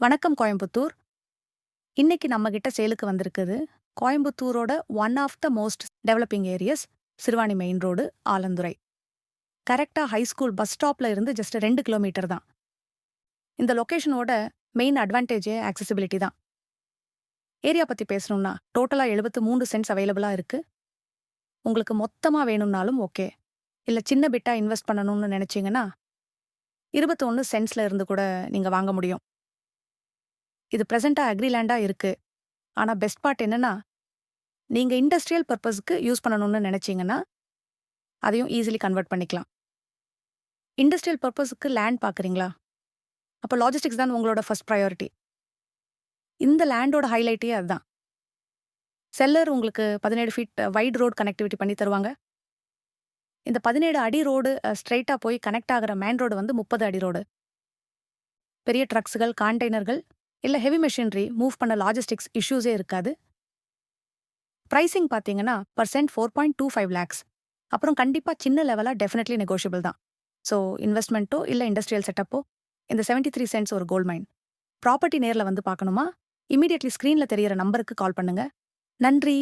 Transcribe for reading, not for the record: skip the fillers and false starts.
வணக்கம் கோயம்புத்தூர். இன்னைக்கு நம்ம கிட்ட சேலுக்கு வந்திருக்குது கோயம்புத்தூரோட one of the most developing areas Siruvani main road Alandurai. கரெக்டா ஹை ஸ்கூல் பஸ் ஸ்டாப்ல இருந்து ஜஸ்ட் 2 கிலோமீட்டர் தான். இந்த லொகேஷனோட மெயின் அட்வான்டேஜே ஆக்சசிபிலிட்டி தான். ஏரியா பத்தி பேசணும்னா டோட்டலா 73 சென்ட்ஸ் அவைலபிளா இருக்கு. உங்களுக்கு மொத்தமா வேணும்னாலும் ஓகே, இல்ல சின்ன பிட்டா இன்வெஸ்ட் பண்ணணும்னு நினைச்சீங்கன்னா 21 சென்ட்ஸ்ல இருந்து கூட நீங்க வாங்க முடியும். இது பிரசண்டா அக்ரிலேண்டா இருக்கு. ஆனா பெஸ்ட் பார்ட் என்னன்னா, நீங்க இண்டஸ்ட்ரியல் பர்பஸ்க்கு யூஸ் பண்ணணும்னு நினைச்சீங்கன்னா அதையும் ஈஸிலி கன்வெர்ட் பண்ணிக்கலாம். இண்டஸ்ட்ரியல் பர்பஸ்க்கு லேண்ட் பார்க்குறீங்களா? அப்போ லாஜிஸ்டிக்ஸ் தான் உங்களோட ஃபர்ஸ்ட் ப்ரையாரிட்டி. இந்த லேண்டோட ஹைலைட்டே அதுதான். செல்லர் உங்களுக்கு 17 ஃபீட் வைட் ரோட் கனெக்டிவிட்டி பண்ணி தருவாங்க. இந்த 17 அடி ரோடு ஸ்ட்ரெயிட்டா போய் கனெக்ட் ஆகிற மெயின் ரோடு வந்து 30 அடி ரோடு. பெரிய ட்ரக்ஸுகள், கான்டெய்னர்கள் இல்ல ஹெவி மெஷினரி மூவ் பண்ண லாஜிஸ்டிக்ஸ் இஷ்யூஸே இருக்காது. பிரைசிங் பார்த்தீங்கன்னா பர்சென்ட் 4.25 lakhs. அப்புறம் கண்டிப்பா சின்ன லெவலா டெஃபினெட்லி நெகோஷியபிள் தான். ஸோ இன்வெஸ்ட்மெண்ட்டோ இல்ல இண்டஸ்ட்ரியல் செட்டப்போ இந்த 73 சென்ட்ஸ் ஒரு கோல்ட் மைன். ப்ராப்பர்ட்டி நேர்ல வந்து பார்க்கணுமா? இமிடியட்லி ஸ்க்ரீன்ல தெரியிற நம்பருக்கு கால் பண்ணுங்க. நன்றி.